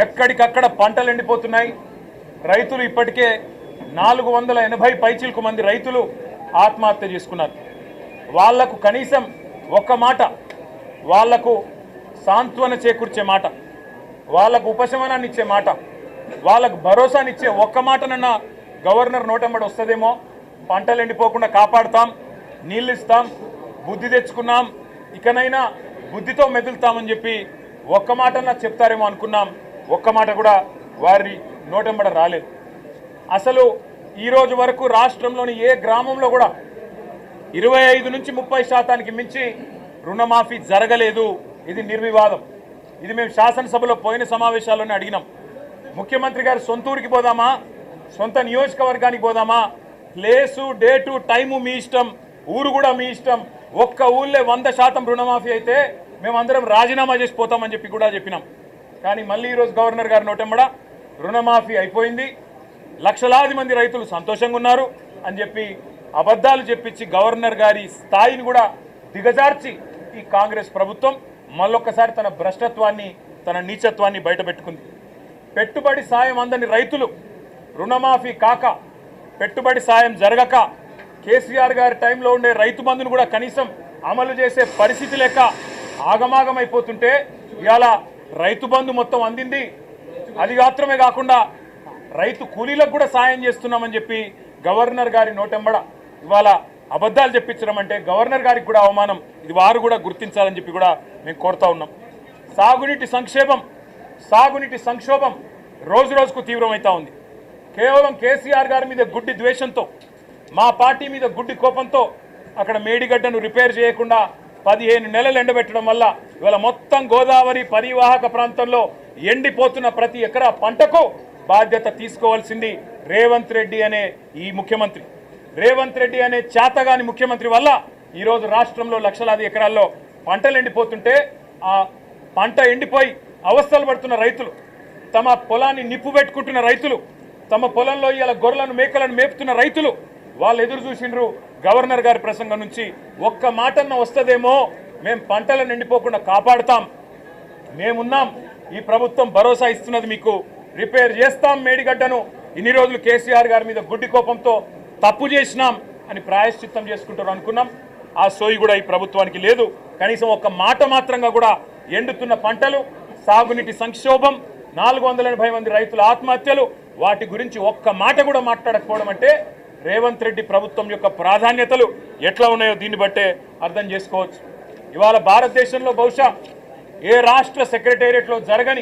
ఎక్కడికక్కడ పంటలు ఎండిపోతున్నాయి. రైతులు ఇప్పటికే 480 పైచిలకు మంది రైతులు ఆత్మహత్య చేసుకున్నారు. వాళ్లకు కనీసం ఒక్క మాట, వాళ్లకు సాంత్వన చేకూర్చే మాట, వాళ్లకు ఉపశమనాన్ని ఇచ్చే మాట, వాళ్లకు భరోసానిచ్చే ఒక్క మాటనన్న గవర్నర్ నోటెంబడి వస్తుందేమో. పంటలు ఎండిపోకుండా కాపాడుతాం, నీళ్ళు ఇస్తాం, బుద్ధి తెచ్చుకున్నాం, ఇకనైనా బుద్ధితో మెదులుతామని చెప్పి ఒక్క మాటన్నా చెప్తారేమో అనుకున్నాం. ఒక్క మాట కూడా వారి నోటెంబడ రాలేదు. అసలు ఈరోజు వరకు రాష్ట్రంలోని ఏ గ్రామంలో కూడా 25 నుంచి 30% మించి రుణమాఫీ జరగలేదు. ఇది నిర్వివాదం. ఇది మేము శాసనసభలో పోయిన సమావేశాల్లోనే అడిగినాం. ముఖ్యమంత్రి గారు సొంత ఊరికి పోదామా, సొంత నియోజకవర్గానికి పోదామా, ప్లేసు డేటు టైము మీ ఇష్టం, ఊరు కూడా మీ ఇష్టం. ఒక్క ఊళ్ళే 100% రుణమాఫీ అయితే మేమందరం రాజీనామా చేసిపోతామని చెప్పి కూడా చెప్పినాం. కానీ మళ్ళీ ఈరోజు గవర్నర్ గారి నోటెంబడ రుణమాఫీ అయిపోయింది, లక్షలాది మంది రైతులు సంతోషంగా ఉన్నారు అని చెప్పి అబద్ధాలు చెప్పించి గవర్నర్ గారి స్థాయిని కూడా దిగజార్చి ఈ కాంగ్రెస్ ప్రభుత్వం మళ్ళొక్కసారి తన భ్రష్టత్వాన్ని, తన నీచత్వాన్ని బయటపెట్టుకుంది. పెట్టుబడి సాయం అందని రైతులు రుణమాఫీ కాక, పెట్టుబడి సాయం జరగక, కేసీఆర్ గారి టైంలో ఉండే రైతు బంధును కూడా కనీసం అమలు చేసే పరిస్థితి లేక ఆగమాగమైపోతుంటే ఇవాళ రైతు బంధు మొత్తం అందింది. అది మాత్రమే కాకుండా రైతు కూలీలకు కూడా సాయం చేస్తున్నామని చెప్పి గవర్నర్ గారి నోటెంబడ ఇవాళ అబద్ధాలు చెప్పించడం అంటే గవర్నర్ గారికి కూడా అవమానం. ఇది వారు కూడా గుర్తించాలని చెప్పి కూడా మేము కోరుతా ఉన్నాం. సాగునీటి సంక్షోభం రోజు రోజుకు తీవ్రమవుతా ఉంది. కేవలం కేసీఆర్ గారి మీద గుడ్డి ద్వేషంతో, మా పార్టీ మీద గుడ్డి కోపంతో అక్కడ మేడిగడ్డను రిపేర్ చేయకుండా 15 నెలలు ఎండబెట్టడం వల్ల ఇవాళ మొత్తం గోదావరి పరివాహక ప్రాంతంలో ఎండిపోతున్న ప్రతి ఎకరా పంటకు బాధ్యత తీసుకోవాల్సింది రేవంత్ రెడ్డి అనే ఈ ముఖ్యమంత్రి. రేవంత్ రెడ్డి అనే చేతగాని ముఖ్యమంత్రి వల్ల ఈరోజు రాష్ట్రంలో లక్షలాది ఎకరాల్లో పంటలు ఎండిపోతుంటే, ఆ పంట ఎండిపోయి అవస్థలు పడుతున్న రైతులు, తమ పొలాన్ని నిప్పు పెట్టుకుంటున్న రైతులు, తమ పొలంలో ఇలా గొర్రెలను మేకలను మేపుతున్న రైతులు వాళ్ళు ఎదురు చూసిండ్రు గవర్నర్ గారి ప్రసంగం నుంచి. ఒక్క మాటన్న వస్తుందేమో, మేము పంటలను ఎండిపోకుండా కాపాడుతాం, మేమున్నాం, ఈ ప్రభుత్వం భరోసా ఇస్తున్నది, మీకు రిపేర్ చేస్తాం మేడిగడ్డను, ఇన్ని రోజులు కేసీఆర్ గారి మీద గుడ్డి కోపంతో తప్పు చేసినాం అని ప్రాయశ్చిత్తం చేసుకుంటారు అనుకున్నాం. ఆ సోయి కూడా ఈ ప్రభుత్వానికి లేదు. కనీసం ఒక్క మాట మాత్రంగా కూడా ఎండుతున్న పంటలు, సాగునీటి సంక్షోభం, 480 మంది రైతుల ఆత్మహత్యలు, వాటి గురించి ఒక్క మాట కూడా మాట్లాడకపోవడం అంటే రేవంత్ రెడ్డి ప్రభుత్వం యొక్క ప్రాధాన్యతలు ఎట్లా ఉన్నాయో దీన్ని బట్టే అర్థం చేసుకోవచ్చు. ఇవాళ భారతదేశంలో బహుశా ఏ రాష్ట్ర సెక్రటేరియట్లో జరగని